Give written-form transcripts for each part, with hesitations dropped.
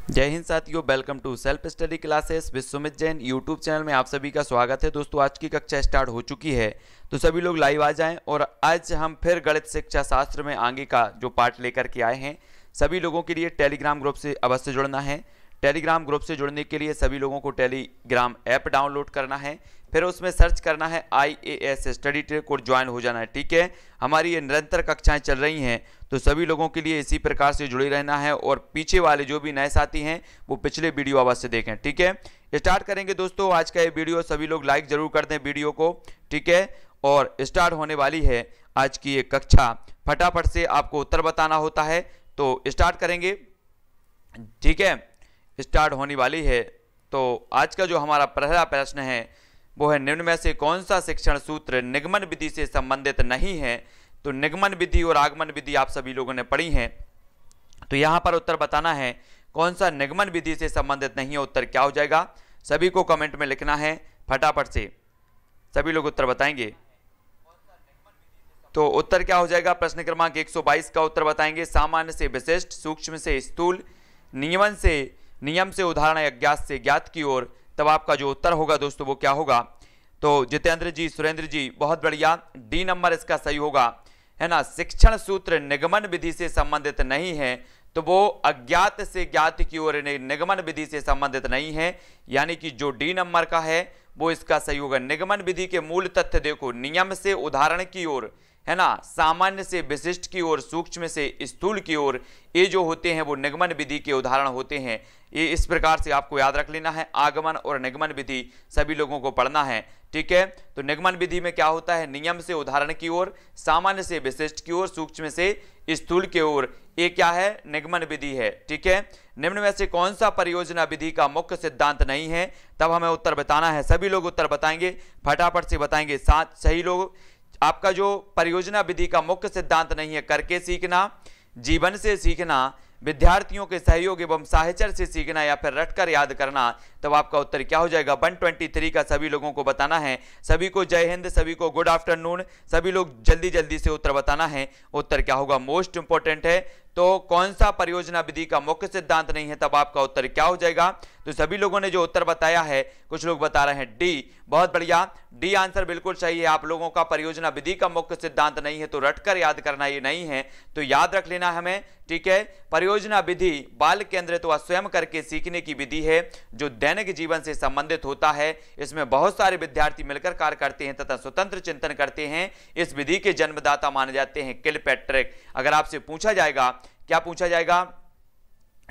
जय हिंद साथियों, welcome to self study classes with Sumit Jain YouTube channel में आप सभी का स्वागत है। दोस्तों, आज की कक्षा स्टार्ट हो चुकी है, तो सभी लोग लाइव आ जाएं। और आज हम फिर गणित शिक्षा शास्त्र में आगे का जो पार्ट लेकर के आए हैं, सभी लोगों के लिए टेलीग्राम ग्रुप से अवश्य जुड़ना है। टेलीग्राम ग्रुप से जुड़ने के लिए सभी लोगों को टेलीग्राम ऐप डाउनलोड करना है, फिर उसमें सर्च करना है IAS स्टडी ट्रैक और ज्वाइन हो जाना है। ठीक है, हमारी ये निरंतर कक्षाएं चल रही हैं, तो सभी लोगों के लिए इसी प्रकार से जुड़े रहना है। और पीछे वाले जो भी नए साथी हैं वो पिछले वीडियो अवश्य देखें। ठीक है, स्टार्ट करेंगे दोस्तों आज का ये वीडियो। सभी लोग लाइक जरूर कर दें वीडियो को। ठीक है, और स्टार्ट होने वाली है आज की ये कक्षा। फटाफट से आपको उत्तर बताना होता है, तो स्टार्ट करेंगे। ठीक है, स्टार्ट होने वाली है। तो आज का जो हमारा पहला प्रश्न है वो है, निम्न में से कौन सा शिक्षण सूत्र निगमन विधि से संबंधित नहीं है। तो निगमन विधि और आगमन विधि आप सभी लोगों ने पढ़ी है, तो यहां पर उत्तर बताना है कौन सा निगमन विधि से संबंधित नहीं है। उत्तर क्या हो जाएगा, सभी को कमेंट में लिखना है। फटाफट से सभी लोग उत्तर बताएंगे। तो उत्तर क्या हो जाएगा, प्रश्न क्रमांक 122 का उत्तर बताएंगे, सामान्य से विशिष्ट, सूक्ष्म से स्थूल, नियम से उदाहरण, अज्ञात से ज्ञात की ओर। तब आपका जो उत्तर होगा दोस्तों वो क्या होगा। तो जितेंद्र जी, सुरेंद्र जी, बहुत बढ़िया, डी नंबर इसका सही होगा, है ना। शिक्षण सूत्र निगमन विधि से संबंधित नहीं है, तो वो अज्ञात से ज्ञात की ओर, निगमन विधि से संबंधित नहीं है, यानी कि जो डी नंबर का है वो इसका सही होगा। निगमन विधि के मूल तथ्य देखो, नियम से उदाहरण की ओर, है ना, सामान्य से विशिष्ट की ओर, सूक्ष्म से स्थूल की ओर, ये जो होते हैं वो निगमन विधि के उदाहरण होते हैं। ये इस प्रकार से आपको याद रख लेना है। आगमन और निगमन विधि सभी लोगों को पढ़ना है। ठीक है, तो निगमन विधि में क्या होता है, नियम से उदाहरण की ओर, सामान्य से विशिष्ट की ओर, सूक्ष्म से स्थूल की ओर, ये क्या है, निगमन विधि है। ठीक है, निम्न में से कौन सा परियोजना विधि का मुख्य सिद्धांत नहीं है। तब हमें उत्तर बताना है। सभी लोग उत्तर बताएंगे, फटाफट से बताएंगे। साथ सही लोग, आपका जो परियोजना विधि का मुख्य सिद्धांत नहीं है, करके सीखना, जीवन से सीखना, विद्यार्थियों के सहयोग एवं साहचर्य से सीखना, या फिर रटकर याद करना। तब आपका उत्तर क्या हो जाएगा, 123 का सभी लोगों को बताना है। सभी को जय हिंद, सभी को गुड आफ्टरनून, सभी लोग जल्दी जल्दी से उत्तर बताना है। उत्तर क्या होगा, मोस्ट इंपोर्टेंट है। तो कौन सा परियोजना विधि का मुख्य सिद्धांत नहीं है, तब आपका उत्तर क्या हो जाएगा। तो सभी लोगों ने जो उत्तर बताया है, कुछ लोग बता रहे हैं डी, बहुत बढ़िया, डी आंसर बिल्कुल सही है। आप लोगों का परियोजना विधि का मुख्य सिद्धांत नहीं है, तो रटकर याद करना ये नहीं है, तो याद रख लेना हमें। ठीक है, परियोजना विधि बाल केंद्रित व स्वयं करके सीखने की विधि है, जो दैनिक जीवन से संबंधित होता है। इसमें बहुत सारे विद्यार्थी मिलकर कार्य करते हैं तथा स्वतंत्र चिंतन करते हैं। इस विधि के जन्मदाता माने जाते हैं किलपैट्रिक। अगर आपसे पूछा जाएगा, क्या पूछा जाएगा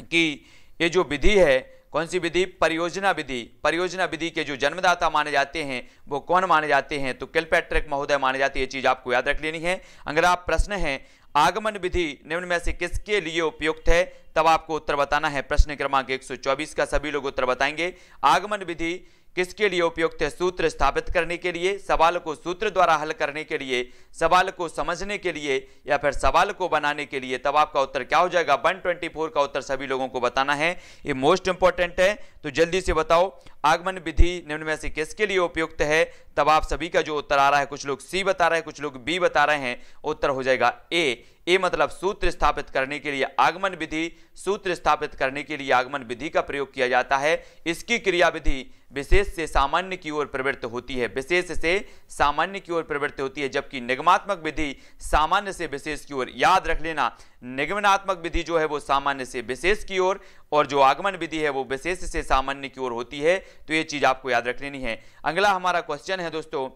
कि ये जो विधि है, कौन सी विधि, परियोजना विधि, परियोजना विधि के जो जन्मदाता माने जाते हैं वो कौन माने जाते हैं, तो किलपैट्रिक महोदय माने जाते हैं। ये चीज आपको याद रख लेनी है। अगर आप प्रश्न है, आगमन विधि निम्न में से किसके लिए उपयुक्त है, तब आपको उत्तर बताना है। प्रश्न क्रमांक 124 का सभी लोग उत्तर बताएंगे। आगमन विधि किसके लिए उपयुक्त है, सूत्र स्थापित करने के लिए, सवाल को सूत्र द्वारा हल करने के लिए, सवाल को समझने के लिए, या फिर सवाल को बनाने के लिए। तब आपका उत्तर क्या हो जाएगा, 124 का उत्तर सभी लोगों को बताना है। ये मोस्ट इंपॉर्टेंट है, तो जल्दी से बताओ आगमन विधि निम्न में से किसके लिए उपयुक्त है। तब आप सभी का जो उत्तर आ रहा है, कुछ लोग सी बता रहे हैं, कुछ लोग बी बता रहे हैं, उत्तर हो जाएगा ए मतलब सूत्र स्थापित करने के लिए आगमन विधि, सूत्र स्थापित करने के लिए आगमन विधि का प्रयोग किया जाता है। इसकी क्रियाविधि विशेष से सामान्य की ओर प्रवृत्त होती है, विशेष से सामान्य की ओर प्रवृत्त होती है, जबकि निगमात्मक विधि सामान्य से विशेष की ओर। याद रख लेना, निगमनात्मक विधि जो है वो सामान्य से विशेष की ओर, और जो आगमन विधि है वो विशेष से सामान्य की ओर होती है। तो ये चीज आपको याद रख लेनी है। अगला हमारा क्वेश्चन है दोस्तों,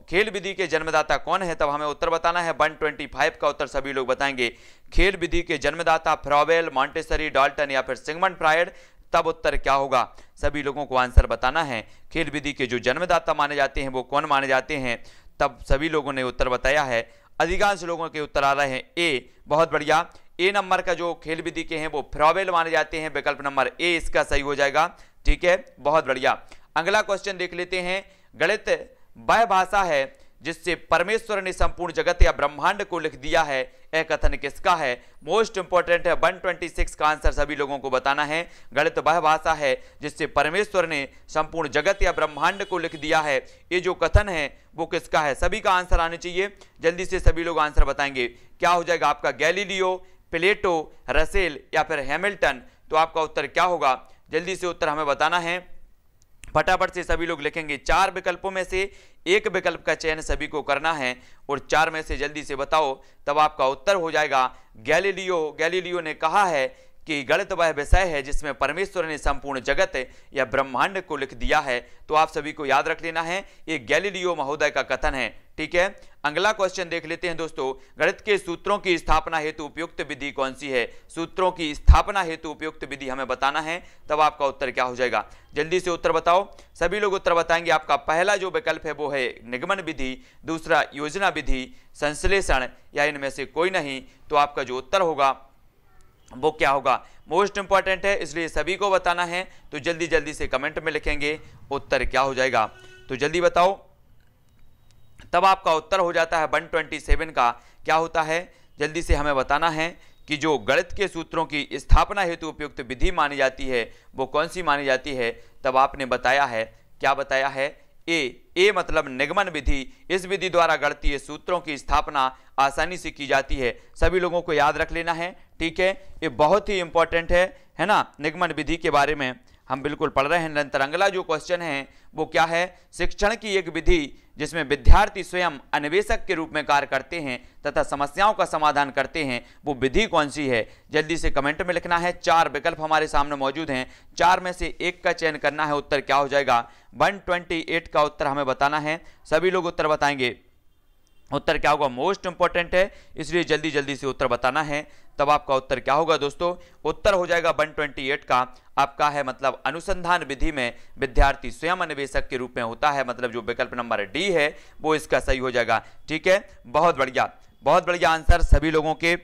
खेल विधि के जन्मदाता कौन है, तब हमें उत्तर बताना है। 125 का उत्तर सभी लोग बताएंगे। खेल विधि के जन्मदाता फ्रॉबेल, मॉन्टेसरी, डाल्टन या फिर सिगमंड फ्रायड। तब उत्तर क्या होगा, सभी लोगों को आंसर बताना है। खेल विधि के जो जन्मदाता माने जाते हैं वो कौन माने जाते हैं, तब सभी लोगों ने उत्तर बताया है। अधिकांश लोगों के उत्तर आ रहे हैं ए, बहुत बढ़िया। ए नंबर का जो खेल विधि के हैं वो फ्रॉबेल माने जाते हैं, विकल्प नंबर ए इसका सही हो जाएगा। ठीक है, बहुत बढ़िया। अगला क्वेश्चन देख लेते हैं। गणित वह भाषा है जिससे परमेश्वर ने संपूर्ण जगत या ब्रह्मांड को लिख दिया है, यह कथन किसका है। मोस्ट इंपोर्टेंट है, 126 का आंसर सभी लोगों को बताना है। गणित वह भाषा है जिससे परमेश्वर ने संपूर्ण जगत या ब्रह्मांड को लिख दिया है, ये जो कथन है वो किसका है। सभी का आंसर आने चाहिए, जल्दी से सभी लोग आंसर बताएंगे। क्या हो जाएगा आपका, गैलीलियो, प्लेटो, रसेल या फिर हैमिल्टन। तो आपका उत्तर क्या होगा, जल्दी से उत्तर हमें बताना है। फटाफट से सभी लोग लिखेंगे। 4 विकल्पों में से एक विकल्प का चयन सभी को करना है और 4 में से जल्दी से बताओ, तब आपका उत्तर हो जाएगा गैलीलियो ने कहा है कि गणित वह विषय है जिसमें परमेश्वर ने संपूर्ण जगत या ब्रह्मांड को लिख दिया है। तो आप सभी को याद रख लेना है, ये गैलीलियो महोदय का कथन है। ठीक है, अगला क्वेश्चन देख लेते हैं दोस्तों। गणित के सूत्रों की स्थापना हेतु उपयुक्त विधि कौन सी है? सूत्रों की स्थापना हेतु उपयुक्त विधि हमें बताना है, तब आपका उत्तर क्या हो जाएगा, जल्दी से उत्तर बताओ। सभी लोग उत्तर बताएंगे। आपका पहला जो विकल्प है वो है निगमन विधि, दूसरा योजना विधि, संश्लेषण या इनमें से कोई नहीं। तो आपका जो उत्तर होगा वो क्या होगा, मोस्ट इंपॉर्टेंट है, इसलिए सभी को बताना है। तो जल्दी जल्दी से कमेंट में लिखेंगे उत्तर क्या हो जाएगा, तो जल्दी बताओ। तब आपका उत्तर हो जाता है 127 का क्या होता है, जल्दी से हमें बताना है कि जो गणित के सूत्रों की स्थापना हेतु उपयुक्त विधि मानी जाती है वो कौन सी मानी जाती है। तब आपने बताया है, क्या बताया है, ए मतलब निगमन विधि। इस विधि द्वारा गणितीय सूत्रों की स्थापना आसानी से की जाती है। सभी लोगों को याद रख लेना है। ठीक है, ये बहुत ही इंपॉर्टेंट है ना। निगमन विधि के बारे में हम बिल्कुल पढ़ रहे हैं निरंतर। अगला जो क्वेश्चन है वो क्या है, शिक्षण की एक विधि जिसमें विद्यार्थी स्वयं अन्वेषक के रूप में कार्य करते हैं तथा समस्याओं का समाधान करते हैं, वो विधि कौन सी है, जल्दी से कमेंट में लिखना है। 4 विकल्प हमारे सामने मौजूद हैं, 4 में से एक का चयन करना है। उत्तर क्या हो जाएगा, 128 का उत्तर हमें बताना है। सभी लोग उत्तर बताएंगे, उत्तर क्या होगा, मोस्ट इंपॉर्टेंट है, इसलिए जल्दी जल्दी से उत्तर बताना है। तब आपका उत्तर क्या होगा दोस्तों, उत्तर हो जाएगा 128 का आपका है मतलब अनुसंधान विधि में विद्यार्थी स्वयं अन्वेषक के रूप में होता है, मतलब जो विकल्प नंबर डी है वो इसका सही हो जाएगा। ठीक है, बहुत बढ़िया आंसर सभी लोगों के,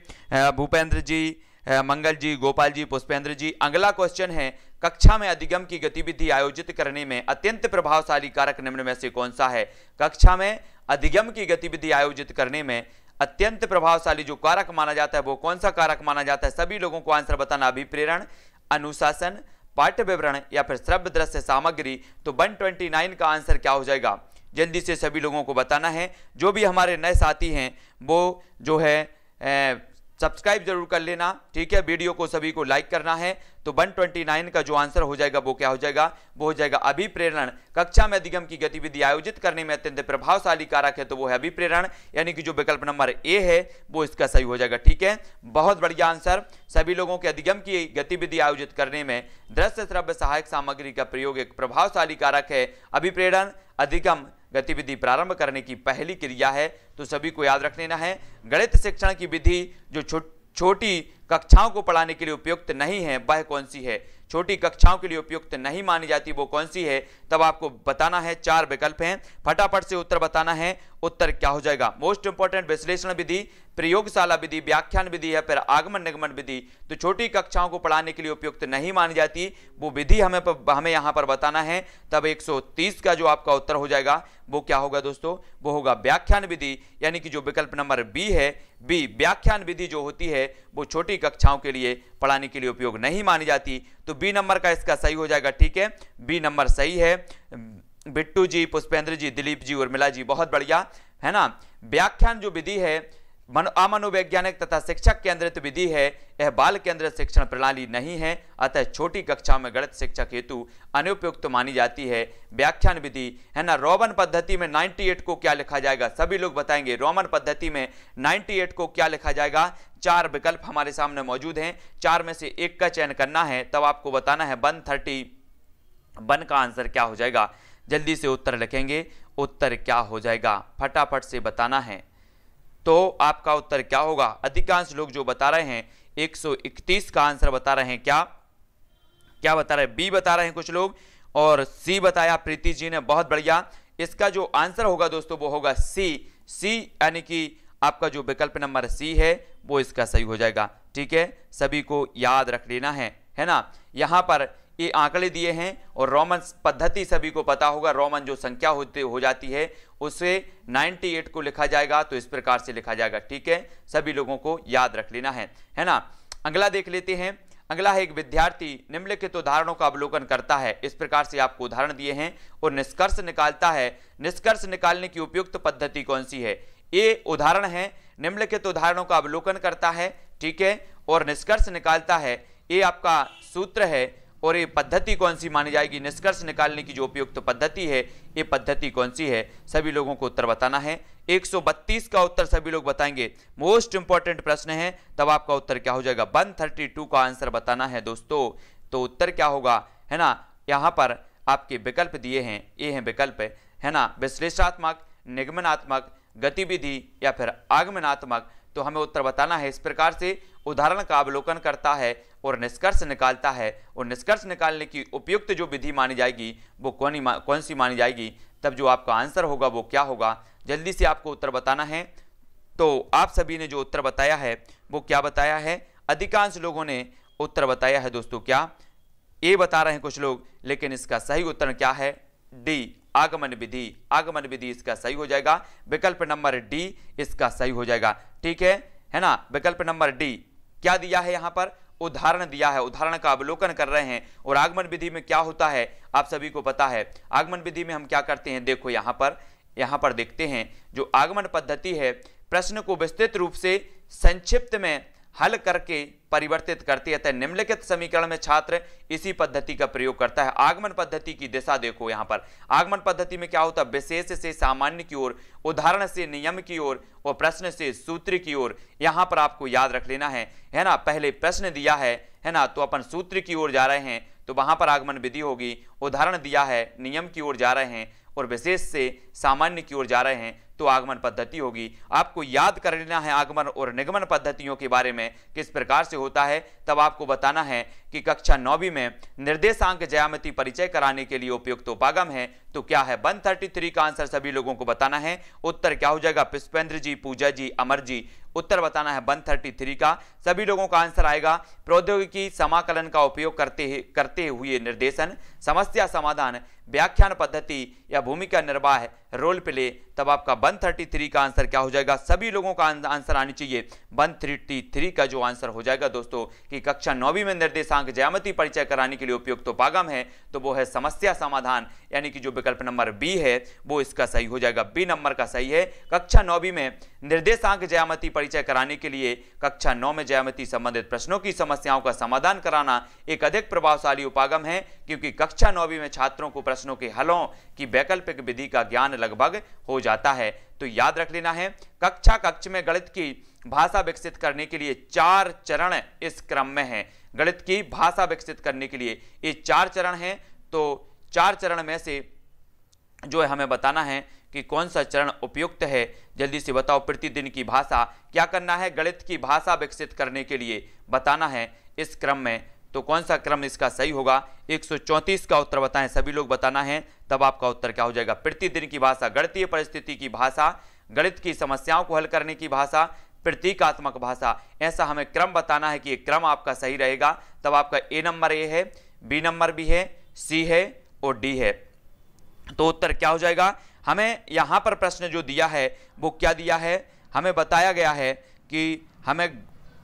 भूपेंद्र जी, मंगल जी, गोपाल जी, पुष्पेंद्र जी। अगला क्वेश्चन है, कक्षा में अधिगम की गतिविधि आयोजित करने में अत्यंत प्रभावशाली कारक निम्न में से कौन सा है। कक्षा में अधिगम की गतिविधि आयोजित करने में अत्यंत प्रभावशाली जो कारक माना जाता है वो कौन सा कारक माना जाता है। सभी लोगों को आंसर बताना, अभिप्रेरण, अनुशासन, पाठ्य विवरण या फिर श्रव्य दृश्य सामग्री। तो 129 का आंसर क्या हो जाएगा, जल्दी से सभी लोगों को बताना है। जो भी हमारे नए साथी हैं वो जो है सब्सक्राइब जरूर कर लेना। ठीक है, वीडियो को सभी को लाइक करना है। तो 129 का जो आंसर हो जाएगा वो क्या हो जाएगा, वो हो जाएगा अभिप्रेरण। कक्षा में अधिगम की गतिविधि आयोजित करने में अत्यंत प्रभावशाली कारक है तो वो है अभिप्रेरण, यानी कि जो विकल्प नंबर ए है वो इसका सही हो जाएगा। ठीक है, बहुत बढ़िया आंसर सभी लोगों के। अधिगम की गतिविधि आयोजित करने में दृश्य श्रव्य सहायक सामग्री का प्रयोग एक प्रभावशाली कारक है। अभिप्रेरण अधिगम गतिविधि प्रारंभ करने की पहली क्रिया है, तो सभी को याद रख लेना है। गणित शिक्षण की विधि जो छोटी कक्षाओं को पढ़ाने के लिए उपयुक्त नहीं है वह कौन सी है, छोटी कक्षाओं के लिए उपयुक्त नहीं मानी जाती वो कौन सी है। तब आपको बताना है, 4 विकल्प हैं, फटाफट से उत्तर बताना है। उत्तर क्या हो जाएगा, मोस्ट इंपॉर्टेंट, विश्लेषण विधि, प्रयोगशाला विधि, व्याख्यान विधि है, फिर आगमन निगमन विधि। तो छोटी कक्षाओं को पढ़ाने के लिए उपयुक्त नहीं मानी जाती वो विधि हमें यहाँ पर बताना है। तब 130 का जो आपका उत्तर हो जाएगा वो क्या होगा दोस्तों, वो होगा व्याख्यान विधि, यानी कि जो विकल्प नंबर बी है, बी व्याख्यान विधि जो होती है वो छोटी कक्षाओं के लिए पढ़ाने के लिए उपयोग नहीं मानी जाती। तो बी नंबर का इसका सही हो जाएगा। ठीक है, बी नंबर सही है। बिट्टू जी, पुष्पेंद्र जी, दिलीप जी, उर्मिला जी, बहुत बढ़िया है ना। व्याख्यान जो विधि है अमनोवैज्ञानिक तथा शिक्षक केंद्रित विधि है, यह बाल केंद्रित शिक्षण प्रणाली नहीं है, अतः छोटी कक्षा में गणित शिक्षक हेतु अनुपयुक्त मानी जाती है व्याख्यान विधि, है ना। रोमन पद्धति में 98 को क्या लिखा जाएगा, सभी लोग बताएंगे रोमन पद्धति में 98 को क्या लिखा जाएगा। 4 विकल्प हमारे सामने मौजूद हैं, 4 में से एक का चयन करना है। तब आपको बताना है 131 का आंसर क्या हो जाएगा, जल्दी से उत्तर लिखेंगे। उत्तर क्या हो जाएगा, फटाफट से बताना है। तो आपका उत्तर क्या होगा, अधिकांश लोग जो बता रहे हैं 131 का आंसर बता रहे हैं। क्या बता रहे हैं, बी बता रहे हैं कुछ लोग, और सी बताया प्रीति जी ने, बहुत बढ़िया। इसका जो आंसर होगा दोस्तों वो होगा सी, यानी कि आपका जो विकल्प नंबर सी है वो इसका सही हो जाएगा। ठीक है, सभी को याद रख लेना है ना। यहां पर ये आंकड़े दिए हैं और रोमन पद्धति सभी को पता होगा, रोमन जो संख्या हो जाती है उसे 98 को लिखा जाएगा, तो इस प्रकार से लिखा जाएगा। ठीक है, सभी लोगों को याद रख लेना है ना। अगला देख लेते हैं। अगला है, एक विद्यार्थी निम्नलिखित उदाहरणों का अवलोकन करता है, इस प्रकार से आपको उदाहरण दिए हैं और निष्कर्ष निकालता है। निष्कर्ष निकालने की उपयुक्त पद्धति कौन सी है। ये उदाहरण है, निम्नलिखित उदाहरणों का अवलोकन करता है, ठीक है, और निष्कर्ष निकालता है। ये आपका सूत्र है और ये पद्धति कौन सी मानी जाएगी, निष्कर्ष निकालने की जो उपयुक्त पद्धति है ये पद्धति कौन सी है, सभी लोगों को उत्तर बताना है। 132 का उत्तर सभी लोग बताएंगे, मोस्ट इंपॉर्टेंट प्रश्न है, तब आपका उत्तर क्या हो जाएगा, 132 का आंसर बताना है दोस्तों। तो उत्तर क्या होगा, है ना, यहां पर आपके विकल्प दिए हैं, ये हैं विकल्प, है ना, विश्लेषणात्मक, निगमनात्मक, गतिविधि या फिर आगमनात्मक। तो हमें उत्तर बताना है। इस प्रकार से उदाहरण का अवलोकन करता है और निष्कर्ष निकालता है, और निष्कर्ष निकालने की उपयुक्त जो विधि मानी जाएगी वो कौन सी मानी जाएगी, तब जो आपका आंसर होगा वो क्या होगा, जल्दी से आपको उत्तर बताना है। तो आप सभी ने जो उत्तर बताया है वो क्या बताया है, अधिकांश लोगों ने उत्तर बताया है दोस्तों, क्या ए बता रहे हैं कुछ लोग, लेकिन इसका सही उत्तर क्या है, डी, आगमन विधि। आगमन विधि इसका सही हो जाएगा, विकल्प नंबर डी इसका सही हो जाएगा, ठीक है ना। विकल्प नंबर डी क्या दिया है, यहां पर उदाहरण दिया है, उदाहरण का अवलोकन कर रहे हैं। और आगमन विधि में क्या होता है आप सभी को पता है, आगमन विधि में हम क्या करते हैं, देखो यहां पर देखते हैं, जो आगमन पद्धति है प्रश्न को विस्तृत रूप से संक्षिप्त में हल करके परिवर्तित करती है। अतः निम्नलिखित समीकरण में छात्र इसी पद्धति का प्रयोग करता है। आगमन पद्धति की दिशा देखो, यहां पर आगमन पद्धति में क्या होता है, विशेष से सामान्य की ओर, उदाहरण से नियम की ओर और प्रश्न से सूत्र की ओर। यहां पर आपको याद रख लेना है ना, पहले प्रश्न दिया है ना, तो अपन सूत्र की ओर जा रहे हैं तो वहां पर आगमन विधि होगी, उदाहरण दिया है नियम की ओर जा रहे हैं और विशेष से सामान्य की ओर जा रहे हैं तो आगमन पद्धति होगी। आपको याद कर लेना है आगमन और निगमन पद्धतियों के बारे में किस प्रकार से होता है। तब आपको बताना है कि कक्षा 9वीं में निर्देशांक ज्यामिति परिचय कराने के लिए उपयुक्त उपागम है तो क्या है, 133 का आंसर सभी लोगों को बताना है। उत्तर क्या हो जाएगा, पुष्पेंद्र जी, पूजा जी, अमर जी, उत्तर बताना है 133 का। सभी लोगों का आंसर आएगा प्रौद्योगिकी समाकलन का उपयोग करते हुए निर्देशन, समस्या समाधान, व्याख्यान पद्धति या भूमिका निर्वाह, रोल प्ले। तब आपका 133 का आंसर क्या हो जाएगा, सभी लोगों का आंसर आनी चाहिए 133 का जो आंसर हो जाएगा दोस्तों कि कक्षा 9वीं में निर्देशांक ज्यामिति परिचय कराने के लिए उपयुक्त उपागम है तो वो है समस्या समाधान, यानी कि जो विकल्प नंबर बी है वो इसका सही हो जाएगा, बी नंबर का सही है। कक्षा 9वीं में निर्देशांक ज्यामिति परिचय कराने के लिए कक्षा 9 में ज्यामिति संबंधित प्रश्नों की समस्याओं का समाधान कराना एक अधिक प्रभावशाली उपागम है, क्योंकि कक्षा 9वीं में छात्रों को प्रश्नों के हलों की वैकल्पिक विधि का ज्ञान लगभग हो जाता है। तो याद रख लेना है, कक्ष में गणित की भाषा विकसित करने के लिए 4 चरण इस क्रम में हैं। गणित की भाषा विकसित करने के लिए ये 4 चरण हैं, तो 4 चरण में से जो है हमें बताना है कि कौन सा चरण उपयुक्त है। जल्दी से बताओ, प्रतिदिन की भाषा क्या करना है, गणित की भाषा विकसित करने के लिए बताना है इस क्रम में, तो कौन सा क्रम इसका सही होगा। 134 का उत्तर बताएं, सभी लोग बताना है, तब आपका उत्तर क्या हो जाएगा, प्रतिदिन की भाषा, गणितीय परिस्थिति की भाषा, गणित की समस्याओं को हल करने की भाषा, प्रतीकात्मक भाषा। ऐसा हमें क्रम बताना है कि ये क्रम आपका सही रहेगा। तब आपका ए नंबर ए है, बी नंबर बी है, सी है और डी है। तो उत्तर क्या हो जाएगा, हमें यहां पर प्रश्न जो दिया है वो क्या दिया है, हमें बताया गया है कि हमें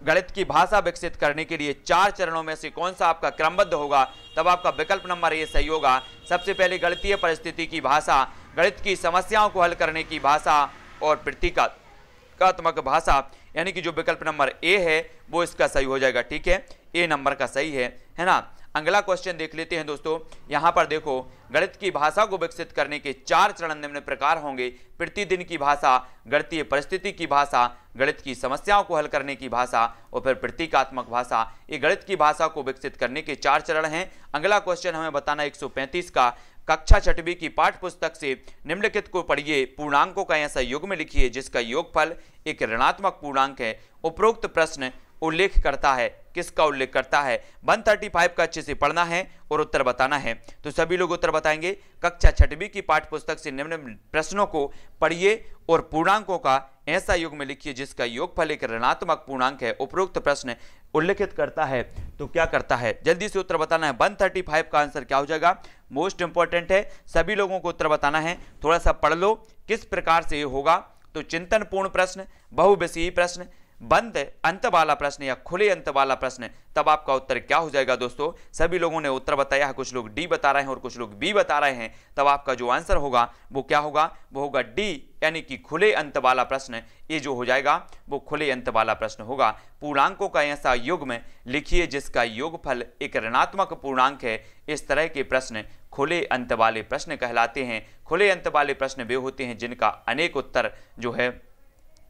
गणित की भाषा विकसित करने के लिए 4 चरणों में से कौन सा आपका क्रमबद्ध होगा। तब आपका विकल्प नंबर ए सही होगा। सबसे पहले गणितीय परिस्थिति की भाषा, गणित की समस्याओं को हल करने की भाषा और प्रतीकात्मक भाषा, यानी कि जो विकल्प नंबर ए है वो इसका सही हो जाएगा, ठीक है, ए नंबर का सही है ना। अगला क्वेश्चन देख लेते हैं दोस्तों। यहां पर देखो, गणित की भाषा को विकसित करने के 4 चरण निम्न प्रकार होंगे, प्रतिदिन की भाषा, गणितीय परिस्थिति की भाषा, गणित की समस्याओं को हल करने की भाषा और फिर प्रतीकात्मक भाषा। ये गणित की भाषा को विकसित करने के 4 चरण हैं। अगला क्वेश्चन हमें बताना 135 का, कक्षा 6वीं की पाठ्य पुस्तक से निम्नलिखित को पढ़िए, पूर्णांकों का ऐसा युग्म लिखिए जिसका योगफल एक ऋणात्मक पूर्णांक है। उपरोक्त प्रश्न उल्लेख करता है, किसका उल्लेख करता है। 135 का अच्छे से पढ़ना है और उत्तर बताना है। तो सभी लोग उत्तर बताएंगे, कक्षा 6वीं की पाठ्य पुस्तक से निम्न प्रश्नों को पढ़िए और पूर्णांकों का ऐसा युग्म लिखिए जिसका योगफल एक ऋणात्मक पूर्णांक है। उपरोक्त प्रश्न उल्लेखित करता है तो क्या करता है, जल्दी से उत्तर बताना है। 135 का आंसर क्या हो जाएगा, मोस्ट इंपॉर्टेंट है, सभी लोगों को उत्तर बताना है। थोड़ा सा पढ़ लो किस प्रकार से होगा। तो चिंतनपूर्ण प्रश्न, बहुविषयी प्रश्न, बंद अंत वाला प्रश्न या खुले अंत वाला प्रश्न, तब आपका उत्तर क्या हो जाएगा दोस्तों। सभी लोगों ने उत्तर बताया है, कुछ लोग डी बता रहे हैं और कुछ लोग बी बता रहे हैं। तब आपका जो आंसर होगा वो क्या होगा, वो होगा डी, यानी कि खुले अंत वाला प्रश्न। ये जो हो जाएगा वो खुले अंत वाला प्रश्न होगा। पूर्णांकों का ऐसा युग्म लिखिए जिसका योगफल एक ऋणात्मक पूर्णांक है। इस तरह के प्रश्न खुले अंत वाले प्रश्न कहलाते हैं। खुले अंत वाले प्रश्न वे होते हैं जिनका अनेक उत्तर जो है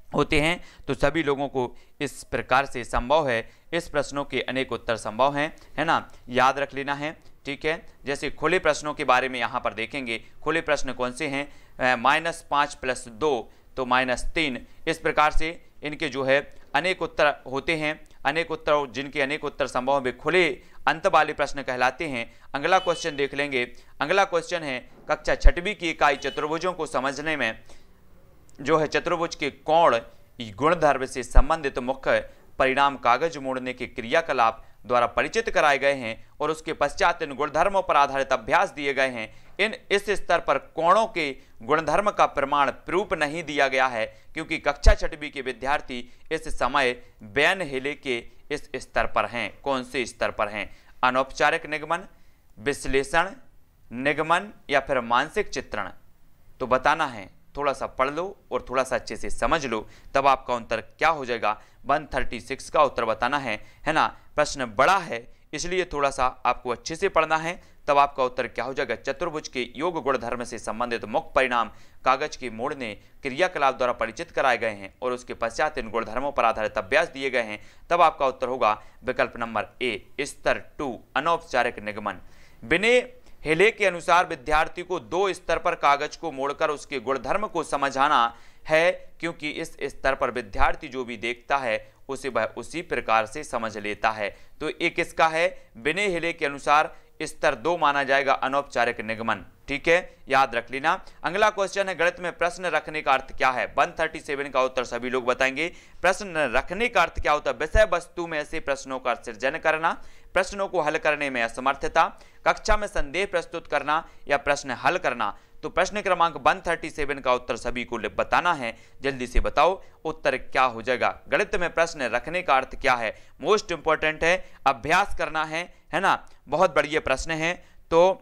होते हैं। तो सभी लोगों को इस प्रकार से संभव है, इस प्रश्नों के अनेक उत्तर संभव हैं, है ना, याद रख लेना है। ठीक है, जैसे खुले प्रश्नों के बारे में यहाँ पर देखेंगे। खुले प्रश्न कौन से हैं, -5 + 2 तो -3। इस प्रकार से इनके जो है अनेक उत्तर होते हैं। अनेक उत्तर, जिनके अनेक उत्तर संभव वे खुले अंत वाले प्रश्न कहलाते हैं। अगला क्वेश्चन देख लेंगे। अगला क्वेश्चन है कक्षा 6वीं की इकाई चतुर्भुजों को समझने में जो है चतुर्भुज के कोण गुणधर्म से संबंधित मुख्य परिणाम कागज मोड़ने के क्रियाकलाप द्वारा परिचित कराए गए हैं और उसके पश्चात इन गुणधर्मों पर आधारित अभ्यास दिए गए हैं। इस स्तर पर कोणों के गुणधर्म का प्रमाण प्रूफ नहीं दिया गया है क्योंकि कक्षा 6वीं के विद्यार्थी इस समय बैन हेले के इस स्तर पर हैं। कौन से स्तर पर हैं, अनौपचारिक निगमन, विश्लेषण, निगमन या फिर मानसिक चित्रण। तो बताना है, थोड़ा सा पढ़ लो और थोड़ा सा अच्छे से समझ लो, तब आपका उत्तर क्या हो जाएगा। 136 का उत्तर बताना है ना। प्रश्न बड़ा है इसलिए थोड़ा सा आपको अच्छे से पढ़ना है, तब आपका उत्तर क्या हो जाएगा। चतुर्भुज के योग गुणधर्म से संबंधित मुख्य परिणाम कागज के मोड़ने क्रियाकलाप द्वारा परिचित कराए गए हैं और उसके पश्चात इन गुणधर्मों पर आधारित अभ्यास दिए गए हैं। तब आपका उत्तर होगा विकल्प नंबर ए, स्तर 2 अनौपचारिक निगमन। बिने हेले के अनुसार विद्यार्थी को 2 स्तर पर कागज को मोड़कर उसके गुणधर्म को समझाना है क्योंकि इस स्तर पर विद्यार्थी जो भी देखता है उसे वह उसी प्रकार से समझ लेता है। तो एक किसका है, बिने हेले के अनुसार स्तर 2 माना जाएगा अनौपचारिक निगमन। ठीक है, याद रख लेना। अगला क्वेश्चन है गणित में प्रश्न रखने का अर्थ क्या है। 137 का उत्तर सभी लोग बताएंगे। प्रश्न रखने का अर्थ क्या होता है, विषय वस्तु में ऐसे प्रश्नों का सृजन करना, प्रश्नों को हल करने में असमर्थता, कक्षा में संदेह प्रस्तुत करना या प्रश्न हल करना। तो प्रश्न क्रमांक 137 का उत्तर सभी को बताना है। जल्दी से बताओ उत्तर क्या हो जाएगा। गणित में प्रश्न रखने का अर्थ क्या है, मोस्ट इंपॉर्टेंट है, अभ्यास करना है ना। बहुत बढ़िया प्रश्न है। तो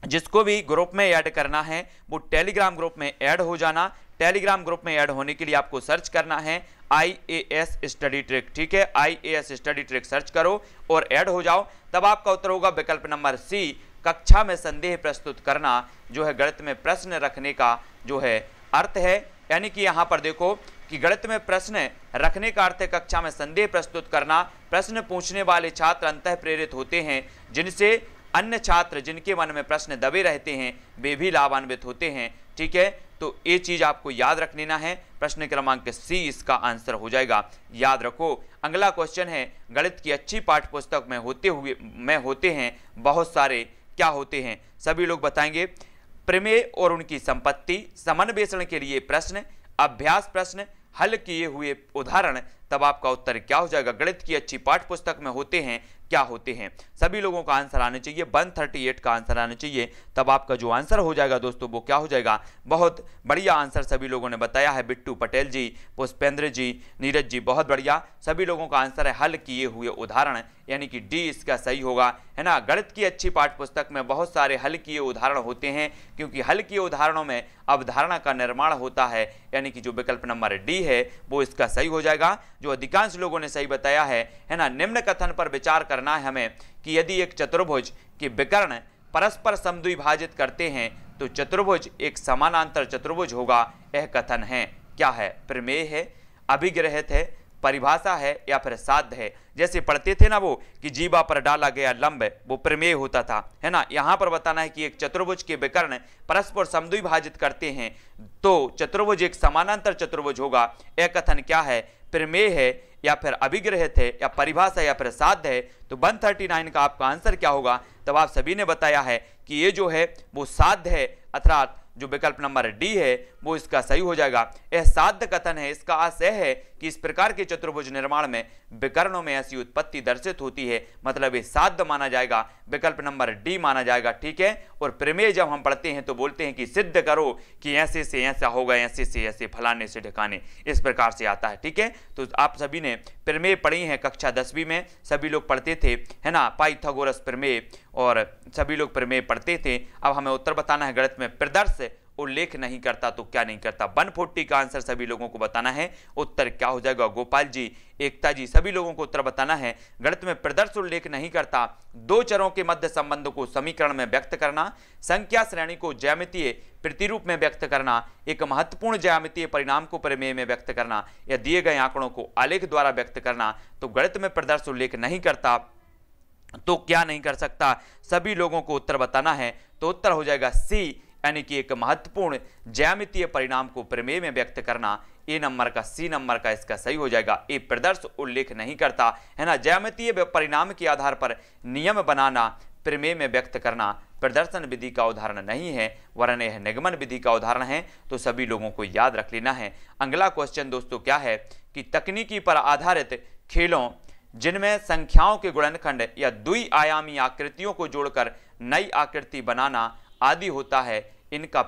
जिसको भी ग्रुप में ऐड करना है वो टेलीग्राम ग्रुप में ऐड हो जाना। टेलीग्राम ग्रुप में ऐड होने के लिए आपको सर्च करना है IAS स्टडी ट्रिक। ठीक है, IAS स्टडी ट्रिक सर्च करो और ऐड हो जाओ। तब आपका उत्तर होगा विकल्प नंबर सी, कक्षा में संदेह प्रस्तुत करना जो है गणित में प्रश्न रखने का जो है अर्थ है। यानी कि यहाँ पर देखो कि गणित में प्रश्न रखने का अर्थ है कक्षा में संदेह प्रस्तुत करना। प्रश्न पूछने वाले छात्र अंतः प्रेरित होते हैं जिनसे अन्य छात्र जिनके मन में प्रश्न दबे रहते हैं वे भी लाभान्वित होते हैं। ठीक है, तो ये चीज आपको याद रख लेना है। प्रश्न क्रमांक सी इसका आंसर हो जाएगा, याद रखो। अगला क्वेश्चन है गणित की अच्छी पाठ्य पुस्तक में होते हैं बहुत सारे क्या होते हैं, सभी लोग बताएंगे। प्रमेय और उनकी संपत्ति, समन्वेषण के लिए प्रश्न, अभ्यास प्रश्न, हल किए हुए उदाहरण। तब आपका उत्तर क्या हो जाएगा। गणित की अच्छी पाठ्य पुस्तक में होते हैं क्या होते हैं, सभी लोगों का आंसर आना चाहिए। 138 का आंसर आना चाहिए। तब आपका जो आंसर हो जाएगा दोस्तों वो क्या हो जाएगा। बहुत बढ़िया आंसर सभी लोगों ने बताया है। बिट्टू पटेल जी, पुष्पेंद्र जी, नीरज जी, बहुत बढ़िया। सभी लोगों का आंसर है हल किए हुए उदाहरण, यानी कि डी इसका सही होगा, है ना। गणित की अच्छी पाठ्य पुस्तक में बहुत सारे हल किए उदाहरण होते हैं क्योंकि हल किए उदाहरणों में अवधारणा का निर्माण होता है, यानी कि जो विकल्प नंबर डी है वो इसका सही हो जाएगा, जो अधिकांश लोगों ने सही बताया है ना। निम्न कथन पर विचार करना है हमें कि यदि एक चतुर्भुज के विकर्ण परस्पर समद्विभाजित करते हैं तो चतुर्भुज एक समानांतर चतुर्भुज होगा। यह कथन है क्या है, प्रमेय है, अभिग्रहित है, परिभाषा है या फिर साध्य है। जैसे पढ़ते थे ना वो कि जीवा पर डाला गया लंब, वो प्रमेय होता था, है ना। यहाँ पर बताना है कि एक चतुर्भुज के विकर्ण परस्पर समद्विभाजित करते हैं तो चतुर्भुज एक समानांतर चतुर्भुज होगा। यह कथन क्या है, प्रमेय है या फिर अभिग्रहित है या परिभाषा या फिर साध्य है। तो 139 का आपका आंसर क्या होगा। तब आप सभी ने बताया है कि ये जो है वो साध्य है, अर्थात जो विकल्प नंबर डी है वो इसका सही हो जाएगा। यह साध्य कथन है। इसका आशय है कि कि इस प्रकार के चतुर्भुज निर्माण में विकर्णों में ऐसी उत्पत्ति दर्शित होती है, मतलब ये साध्य माना जाएगा, विकल्प नंबर डी माना जाएगा। ठीक है, और प्रमेय जब हम पढ़ते हैं तो बोलते हैं कि सिद्ध करो कि ऐसे से ऐसा होगा, ऐसे से ऐसे, फलाने से ढकाने, इस प्रकार से आता है। ठीक है, तो आप सभी ने प्रमेय पढ़ी है कक्षा 10वीं में, सभी लोग पढ़ते थे, है ना, पाइथागोरस प्रमेय, और सभी लोग प्रमेय पढ़ते थे। अब हमें उत्तर बताना है, गणित में प्रदर्श उल्लेख नहीं करता तो क्या नहीं करता। 140 का आंसर सभी लोगों को बताना है। उत्तर क्या हो जाएगा? गोपाल जी, एकता जी, सभी लोगों को उत्तर बताना है। गणित में प्रदर्श उल्लेख नहीं करता, दो चरों के मध्य संबंध को समीकरण में व्यक्त करना, संख्या श्रेणी को ज्यामितीय प्रतिरूप में व्यक्त करना, एक महत्वपूर्ण ज्यामितीय परिणाम को प्रमेय में व्यक्त करना, या दिए गए आंकड़ों को आलेख द्वारा व्यक्त करना। तो गणित में प्रदर्श उल्लेख नहीं करता तो क्या नहीं कर सकता, सभी लोगों को उत्तर बताना है। तो उत्तर हो जाएगा सी, यानी कि एक महत्वपूर्ण ज्यामितीय परिणाम को प्रमेय में व्यक्त करना। ए नंबर का, सी नंबर का इसका सही हो जाएगा। ए प्रदर्श उल्लेख नहीं करता, है ना, ज्यामितीय परिणाम के आधार पर नियम बनाना, प्रमेय में व्यक्त करना प्रदर्शन विधि का उदाहरण नहीं है, वरन यह निगमन विधि का उदाहरण है। तो सभी लोगों को याद रख लेना है। अगला क्वेश्चन दोस्तों क्या है कि तकनीकी पर आधारित खेलों जिनमें संख्याओं के गुणनखंड या द्विआयामी आकृतियों को जोड़कर नई आकृति बनाना आदि होता है, इनका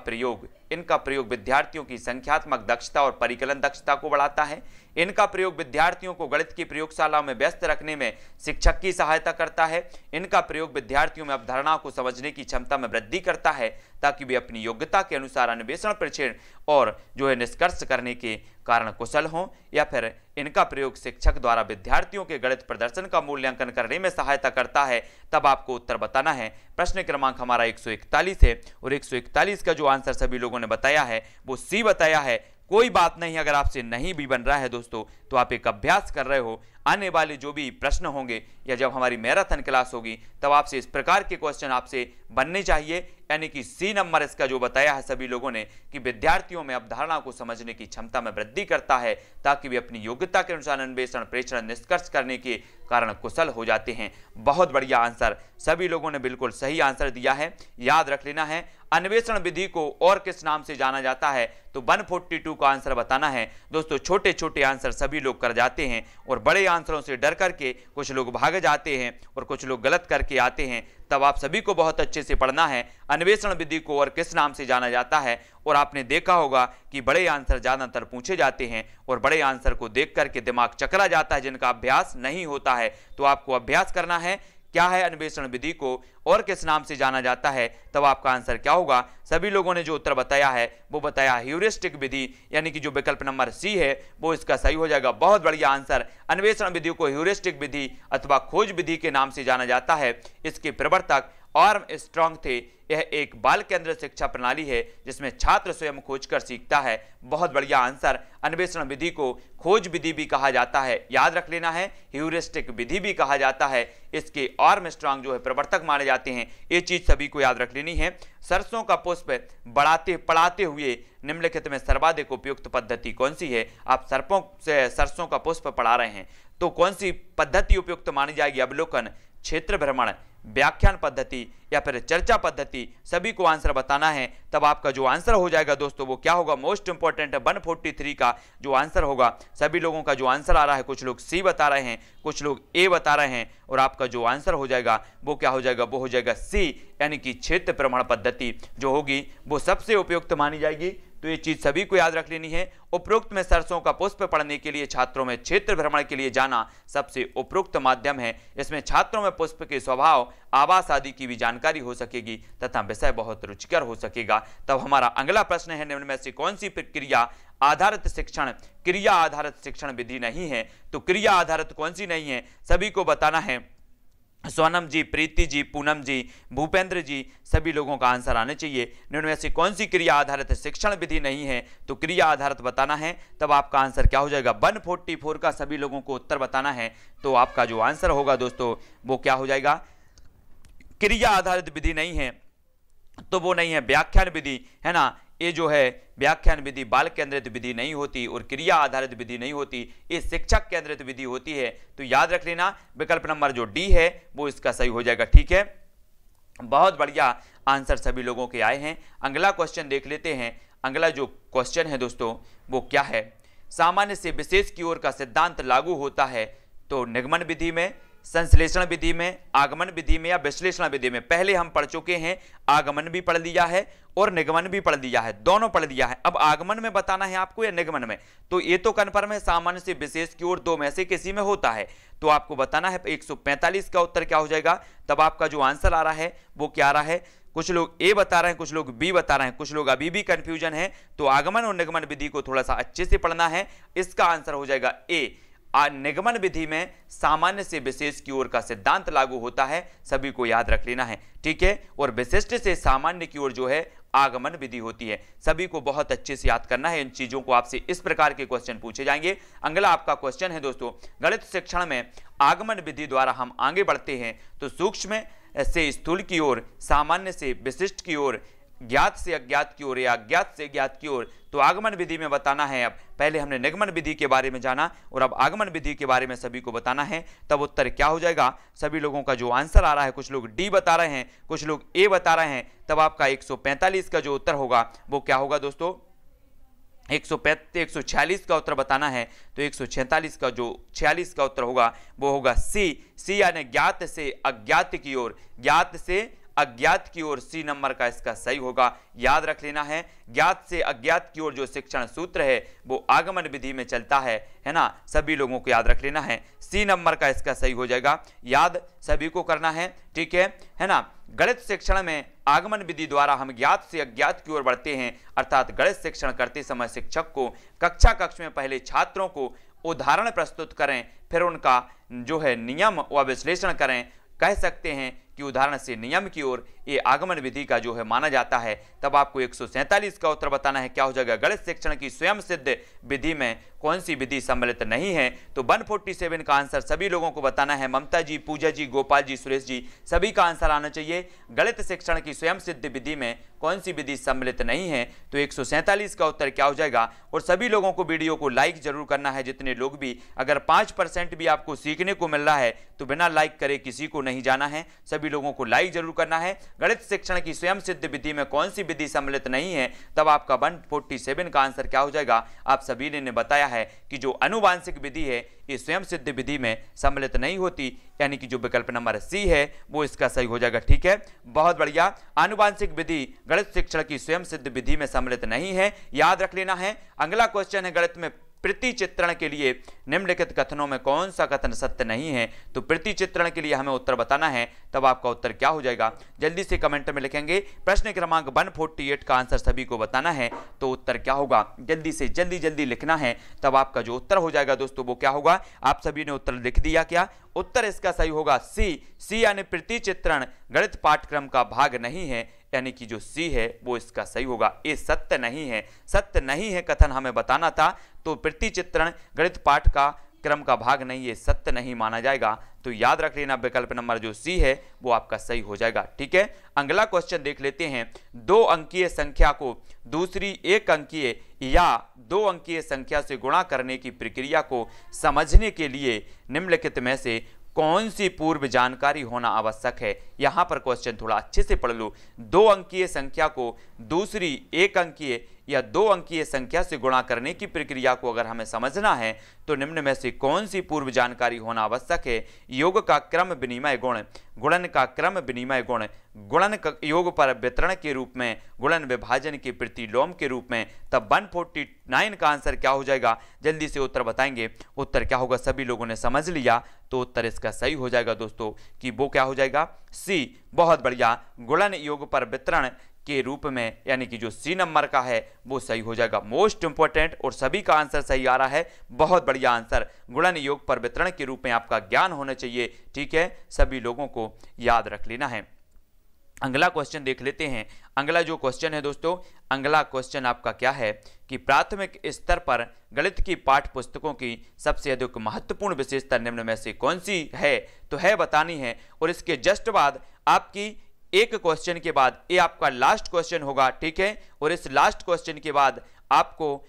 प्रयोग विद्यार्थियों की संख्यात्मक दक्षता और परिकलन दक्षता को बढ़ाता है। इनका प्रयोग विद्यार्थियों को गणित की प्रयोगशाला में व्यस्त रखने में शिक्षक की सहायता करता है। इनका प्रयोग विद्यार्थियों में अवधारणाओं को समझने की क्षमता में वृद्धि करता है, ताकि वे अपनी योग्यता के अनुसार अन्वेषण, परीक्षण और जो है निष्कर्ष करने के कारण कुशल हों। या फिर इनका प्रयोग शिक्षक द्वारा विद्यार्थियों के गणित प्रदर्शन का मूल्यांकन करने में सहायता करता है। तब आपको उत्तर बताना है। प्रश्न क्रमांक हमारा 141 है, और 141 का जो आंसर सभी लोगों ने बताया है वो सी बताया है। कोई बात नहीं, अगर आपसे नहीं भी बन रहा है दोस्तों तो आप एक अभ्यास कर रहे हो। आने वाले जो भी प्रश्न होंगे या जब हमारी मैराथन क्लास होगी तब आपसे इस प्रकार के क्वेश्चन आपसे बनने चाहिए। यानी कि सी नंबर इसका जो बताया है सभी लोगों ने कि विद्यार्थियों में अवधारणा को समझने की क्षमता में वृद्धि करता है, ताकि वे अपनी योग्यता के अनुसार अन्वेषण, प्रेक्षण, निष्कर्ष करने के कारण कुशल हो जाते हैं। बहुत बढ़िया आंसर, सभी लोगों ने बिल्कुल सही आंसर दिया है। याद रख लेना है, अन्वेषण विधि को और किस नाम से जाना जाता है? तो 142 का आंसर बताना है। दोस्तों छोटे छोटे आंसर सभी लोग कर जाते हैं, और बड़े आंसरों से डर करके कुछ लोग भाग जाते हैं और कुछ लोग गलत करके आते हैं। तब आप सभी को बहुत अच्छे से पढ़ना है, अन्वेषण विधि को और किस नाम से जाना जाता है। और आपने देखा होगा कि बड़े आंसर ज्यादातर पूछे जाते हैं, और बड़े आंसर को देख करके दिमाग चकरा जाता है जिनका अभ्यास नहीं होता है। तो आपको अभ्यास करना है, क्या है अन्वेषण विधि को और किस नाम से जाना जाता है। तब आपका आंसर क्या होगा? सभी लोगों ने जो उत्तर बताया है वो बताया ह्यूरिस्टिक विधि, यानी कि जो विकल्प नंबर सी है वो इसका सही हो जाएगा। बहुत बढ़िया आंसर। अन्वेषण विधि को ह्यूरिस्टिक विधि अथवा खोज विधि के नाम से जाना जाता है। इसके प्रवर्तक आर्मस्ट्रांग थे। यह एक बाल केंद्रित शिक्षा प्रणाली है जिसमें छात्र स्वयं खोजकर सीखता है। बहुत बढ़िया आंसर। अन्वेषण विधि को खोज विधि भी कहा जाता है, याद रख लेना है, ह्यूरिस्टिक विधि भी कहा जाता है। इसके आर्मस्ट्रांग जो है प्रवर्तक माने जाते हैं। ये चीज सभी को याद रख लेनी है। सरसों का पुष्प पड़ाते हुए निम्नलिखित में सर्वाधिक उपयुक्त पद्धति कौन सी है? आप सरसों का पुष्प पढ़ा रहे हैं तो कौन सी पद्धति उपयुक्त मानी जाएगी? अवलोकन, क्षेत्र भ्रमण, व्याख्यान पद्धति या फिर चर्चा पद्धति? सभी को आंसर बताना है। तब आपका जो आंसर हो जाएगा दोस्तों वो क्या होगा? मोस्ट इंपॉर्टेंट है 143 का जो आंसर होगा। सभी लोगों का जो आंसर आ रहा है, कुछ लोग सी बता रहे हैं, कुछ लोग ए बता रहे हैं, और आपका जो आंसर हो जाएगा वो क्या हो जाएगा? वो हो जाएगा सी, यानी कि क्षेत्र भ्रमण पद्धति जो होगी वो सबसे उपयुक्त मानी जाएगी। तो ये चीज सभी को याद रख लेनी है। उपरोक्त में सरसों का पुष्प पढ़ने के लिए छात्रों में क्षेत्र भ्रमण के लिए जाना सबसे उपयुक्त माध्यम है। इसमें छात्रों में पुष्प के स्वभाव, आवास आदि की भी जानकारी हो सकेगी तथा विषय बहुत रुचिकर हो सकेगा। तब हमारा अगला प्रश्न है, निम्न में से कौन सी क्रिया आधारित शिक्षण क्रिया आधारित शिक्षण विधि नहीं है? तो क्रिया आधारित कौन सी नहीं है सभी को बताना है। सोनम जी, प्रीति जी, पूनम जी, भूपेंद्र जी, सभी लोगों का आंसर आने चाहिए। निम्न में से कौन सी क्रिया आधारित शिक्षण विधि नहीं है? तो क्रिया आधारित बताना है। तब आपका आंसर क्या हो जाएगा? 144 का सभी लोगों को उत्तर बताना है। तो आपका जो आंसर होगा दोस्तों वो क्या हो जाएगा? क्रिया आधारित विधि नहीं है तो वो नहीं है व्याख्यान विधि, है ना। ये जो है व्याख्यान विधि बाल केंद्रित विधि नहीं होती और क्रिया आधारित विधि नहीं होती, ये शिक्षक केंद्रित विधि होती है। तो याद रख लेना, विकल्प नंबर जो डी है वो इसका सही हो जाएगा। ठीक है, बहुत बढ़िया आंसर सभी लोगों के आए हैं। अगला क्वेश्चन देख लेते हैं। अगला जो क्वेश्चन है दोस्तों वो क्या है सामान्य से विशेष की ओर का सिद्धांत लागू होता है, तो निगमन विधि में, संश्लेषण विधि में, आगमन विधि में या विश्लेषण विधि में। पहले हम पढ़ चुके हैं, आगमन भी पढ़ लिया है और निगमन भी पढ़ लिया है, दोनों पढ़ लिया है। अब आगमन में बताना है आपको या निगमन में, तो ये तो कन्फर्म है सामान्य से विशेष की ओर दो में से किसी में होता है, तो आपको बताना है 145 का उत्तर क्या हो जाएगा। तब आपका जो आंसर आ रहा है वो क्या आ रहा है, कुछ लोग ए बता रहे हैं, कुछ लोग बी बता रहे हैं, कुछ लोग अभी भी कंफ्यूजन है, तो आगमन और निगमन विधि को थोड़ा सा अच्छे से पढ़ना है। इसका आंसर हो जाएगा ए। निगमन विधि में सामान्य से विशेष की ओर का सिद्धांत लागू होता है, सभी को याद रख लेना है, ठीक है। और विशिष्ट से सामान्य की ओर जो है आगमन विधि होती है, सभी को बहुत अच्छे से याद करना है। इन चीजों को आपसे इस प्रकार के क्वेश्चन पूछे जाएंगे। अगला आपका क्वेश्चन है दोस्तों, गणित शिक्षण में आगमन विधि द्वारा हम आगे बढ़ते हैं तो सूक्ष्म से स्थूल की ओर, सामान्य से विशिष्ट की ओर, ज्ञात से अज्ञात की ओर या अज्ञात से ज्ञात की ओर, तो आगमन विधि में बताना है। अब पहले हमने निगमन विधि के बारे में जाना और अब आगमन विधि के बारे में सभी को बताना है, तब उत्तर क्या हो जाएगा। सभी लोगों का जो आंसर आ रहा है, कुछ लोग डी बता रहे हैं, कुछ लोग ए बता रहे हैं, तब आपका 145 का जो उत्तर होगा वो क्या होगा दोस्तों, 146 का उत्तर बताना है, तो 146 का जो 46 का उत्तर होगा वो होगा सी यानी ज्ञात से अज्ञात की ओर, ज्ञात से अज्ञात की ओर, सी नंबर का इसका सही होगा, याद रख लेना है। ज्ञात से अज्ञात की ओर जो शिक्षण सूत्र है वो आगमन विधि में चलता है ना, सभी लोगों को याद रख लेना है, सी नंबर का इसका सही हो जाएगा, याद सभी को करना है, ठीक है ना। गणित शिक्षण में आगमन विधि द्वारा हम ज्ञात से अज्ञात की ओर बढ़ते हैं, अर्थात गणित शिक्षण करते समय शिक्षक को कक्षा कक्ष में पहले छात्रों को उदाहरण प्रस्तुत करें, फिर उनका जो है नियम व विश्लेषण करें। कह सकते हैं कि उदाहरण से नियम की ओर ये आगमन विधि का जो है माना जाता है। तब आपको 147 का उत्तर बताना है, क्या हो जाएगा। गणित शिक्षण की स्वयं सिद्ध विधि में कौन सी विधि सम्मिलित नहीं है, तो 147 का आंसर सभी लोगों को बताना है। ममता जी, पूजा जी, गोपाल जी, सुरेश जी, सभी का आंसर आना चाहिए। गणित शिक्षण की स्वयं सिद्ध विधि में कौन सी विधि सम्मिलित नहीं है, तो 147 का उत्तर क्या हो जाएगा। और सभी लोगों को वीडियो को लाइक जरूर करना है, जितने लोग भी, अगर 5% भी आपको सीखने को मिल रहा है तो बिना लाइक करे किसी को नहीं जाना है, सभी लोगों को लाइक जरूर करना है। गणित शिक्षण की स्वयं सिद्ध विधि में कौन सी विधि सम्मिलित नहीं है, तब आपका 147 का आंसर क्या हो जाएगा। आप सभी ने बताया है कि जो आनुवांशिक विधि है ये स्वयं सिद्ध विधि में सम्मिलित नहीं होती, यानी कि जो विकल्प नंबर सी है वो इसका सही हो जाएगा, ठीक है। बहुत बढ़िया, आनुवांशिक विधि गणित शिक्षण की स्वयं सिद्ध विधि में सम्मिलित नहीं है, याद रख लेना है। अगला क्वेश्चन है, गणित में प्रति चित्रण के लिए निम्नलिखित कथनों में कौन सा कथन सत्य नहीं है, तो प्रति चित्रण के लिए हमें उत्तर बताना है, तब आपका उत्तर क्या हो जाएगा। जल्दी से कमेंट में लिखेंगे। प्रश्न क्रमांक 148 का आंसर सभी को बताना है, तो उत्तर क्या होगा, जल्दी से जल्दी लिखना है, तब आपका जो उत्तर हो जाएगा दोस्तों वो क्या होगा। आप सभी ने उत्तर लिख दिया क्या, उत्तर इसका सही होगा सी यानी प्रति चित्रण गणित पाठ्यक्रम का भाग नहीं है, यानी कि जो सी है वो इसका सही होगा। ये सत्य नहीं है, सत्य नहीं है कथन हमें बताना था, तो प्रति चित्रण गणित पाठ का क्रम का भाग नहीं, ये सत्य नहीं माना जाएगा, तो याद रख लेना विकल्प नंबर जो सी है वो आपका सही हो जाएगा, ठीक है। अगला क्वेश्चन देख लेते हैं। 2 अंकीय संख्या को दूसरी 1 अंकीय या 2 अंकीय संख्या से गुणा करने की प्रक्रिया को समझने के लिए निम्नलिखित में से कौन सी पूर्व जानकारी होना आवश्यक है। यहां पर क्वेश्चन थोड़ा अच्छे से पढ़ लो। 2 अंकीय संख्या को दूसरी 1 अंकीय या 2 अंकीय संख्या से गुणा करने की प्रक्रिया को अगर हमें समझना है तो निम्न में से कौन सी पूर्व जानकारी होना आवश्यक है। योग का क्रम विनिमय गुण, गुणन का क्रम विनिमय गुण, गुणन योग पर वितरण के रूप में, गुणन विभाजन के प्रतिलोम के रूप में, तब 149 का आंसर क्या हो जाएगा। जल्दी से उत्तर बताएंगे, उत्तर क्या होगा। सभी लोगों ने समझ लिया तो उत्तर इसका सही हो जाएगा दोस्तों, कि वो क्या हो जाएगा, सी। बहुत बढ़िया, गुणन योग पर वितरण के रूप में, यानी कि जो सी नंबर का है वो सही हो जाएगा। मोस्ट इंपोर्टेंट, और सभी का आंसर सही आ रहा है, बहुत बढ़िया आंसर। गुणन योग पर वितरण के रूप में आपका ज्ञान होना चाहिए, ठीक है, सभी लोगों को याद रख लेना है। अगला क्वेश्चन देख लेते हैं। अगला जो क्वेश्चन है दोस्तों, अगला क्वेश्चन आपका क्या है कि प्राथमिक स्तर पर गणित की पाठ्य पुस्तकों की सबसे अधिक महत्वपूर्ण विशेषता निम्न में से कौन सी है, तो है बतानी है। और इसके जस्ट बाद आपकी एक क्वेश्चन के बाद ये आपका लास्ट क्वेश्चन होगा, ठीक है। और इस लास्ट क्वेश्चन के बाद आपको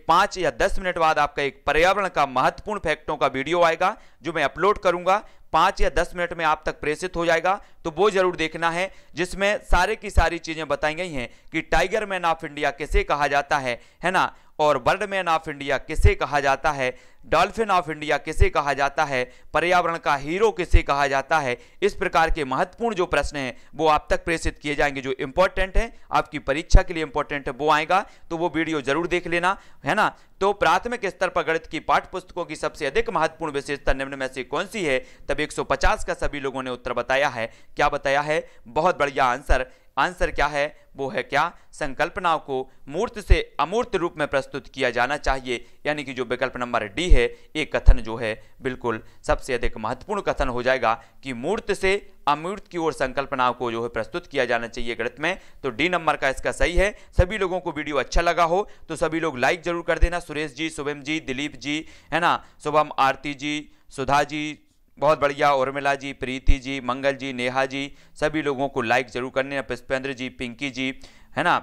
5 या 10 मिनट बाद आपका एक पर्यावरण का महत्वपूर्ण फैक्टों का वीडियो आएगा जो मैं अपलोड करूंगा, 5 या 10 मिनट में आप तक प्रेषित हो जाएगा, तो वो जरूर देखना है, जिसमें सारे की सारी चीजें बताई गई हैं कि टाइगर मैन ऑफ इंडिया किसे कहा जाता है ना। और बर्डमैन ऑफ इंडिया किसे कहा जाता है, डॉल्फिन ऑफ इंडिया किसे कहा जाता है, पर्यावरण का हीरो किसे कहा जाता है। इस प्रकार के महत्वपूर्ण जो प्रश्न हैं वो आप तक प्रेषित किए जाएंगे, जो इंपॉर्टेंट है आपकी परीक्षा के लिए इंपॉर्टेंट है वो आएगा, तो वो वीडियो जरूर देख लेना, है ना। तो प्राथमिक स्तर पर गणित की पाठ्य पुस्तकों की सबसे अधिक महत्वपूर्ण विशेषता निम्न में से कौन सी है, तब 150 का सभी लोगों ने उत्तर बताया है। क्या बताया है, बहुत बढ़िया आंसर। आंसर क्या है, वो है क्या, संकल्पनाओं को मूर्त से अमूर्त रूप में प्रस्तुत किया जाना चाहिए, यानी कि जो विकल्प नंबर डी है एक कथन जो है बिल्कुल सबसे अधिक महत्वपूर्ण कथन हो जाएगा कि मूर्त से अमूर्त की ओर संकल्पनाओं को जो है प्रस्तुत किया जाना चाहिए गणित में। तो डी नंबर का इसका सही है। सभी लोगों को वीडियो अच्छा लगा हो तो सभी लोग लाइक जरूर कर देना। सुरेश जी, शुभम जी, दिलीप जी, है ना, शुभम, आरती जी, सुधा जी, बहुत बढ़िया, उर्मिला जी, प्रीति जी, मंगल जी, नेहा जी, सभी लोगों को लाइक जरूर करने। पुष्पेंद्र जी, पिंकी जी, है ना,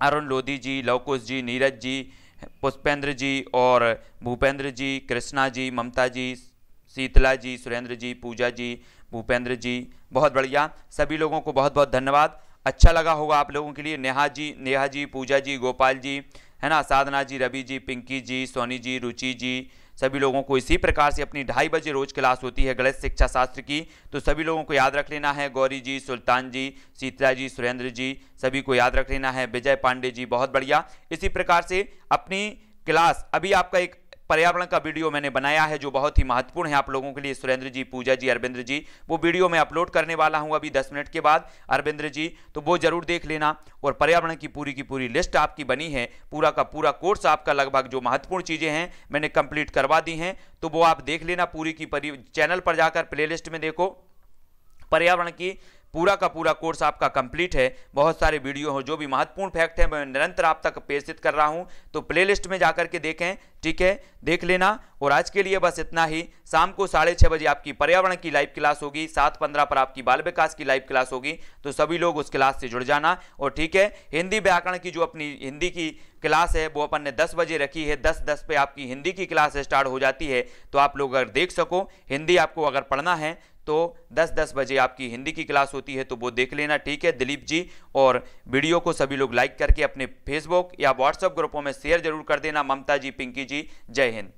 अरुण लोधी जी, लवकुश जी, नीरज जी, पुष्पेंद्र जी और भूपेंद्र जी, कृष्णा जी, ममता जी, शीतला जी, सुरेंद्र जी, पूजा जी, भूपेंद्र जी, बहुत बढ़िया, सभी लोगों को बहुत बहुत धन्यवाद। अच्छा लगा होगा आप लोगों के लिए। नेहा जी, पूजा जी, गोपाल जी, है ना, साधना जी, रवि जी, पिंकी जी, सोनी जी, रुचि जी, सभी लोगों को इसी प्रकार से अपनी 2:30 बजे रोज क्लास होती है गणित शिक्षा शास्त्र की, तो सभी लोगों को याद रख लेना है। गौरी जी, सुल्तान जी, शीतला जी, सुरेंद्र जी, सभी को याद रख लेना है। विजय पांडे जी, बहुत बढ़िया। इसी प्रकार से अपनी क्लास, अभी आपका एक पर्यावरण का वीडियो मैंने बनाया है जो बहुत ही महत्वपूर्ण है आप लोगों के लिए। सुरेंद्र जी, पूजा जी, अरविंद्र जी, वो वीडियो मैं अपलोड करने वाला हूं अभी 10 मिनट के बाद, अरविंद्र जी, तो वो जरूर देख लेना। और पर्यावरण की पूरी लिस्ट आपकी बनी है, पूरा का पूरा कोर्स आपका लगभग जो महत्वपूर्ण चीजें हैं मैंने कंप्लीट करवा दी हैं, तो वो आप देख लेना पूरी की पूरी। चैनल पर जाकर प्लेलिस्ट में देखो, पर्यावरण की पूरा का पूरा कोर्स आपका कंप्लीट है। बहुत सारे वीडियो हो, जो भी महत्वपूर्ण फैक्ट है मैं निरंतर आप तक प्रेषित कर रहा हूं, तो प्लेलिस्ट में जाकर के देखें, ठीक है, देख लेना। और आज के लिए बस इतना ही। शाम को 6:30 बजे आपकी पर्यावरण की लाइव क्लास होगी, 7:15 पर आपकी बाल विकास की लाइव क्लास होगी, तो सभी लोग उस क्लास से जुड़ जाना। और ठीक है, हिंदी व्याकरण की जो अपनी हिंदी की क्लास है वो अपन ने 10 बजे रखी है, 10:10 पे आपकी हिंदी की क्लास स्टार्ट हो जाती है, तो आप लोग अगर देख सको, हिंदी आपको अगर पढ़ना है तो 10:10 बजे आपकी हिंदी की क्लास होती है, तो वो देख लेना, ठीक है दिलीप जी। और वीडियो को सभी लोग लाइक करके अपने फेसबुक या व्हाट्सएप ग्रुपों में शेयर जरूर कर देना। ममता जी, पिंकी जी, जय हिंद।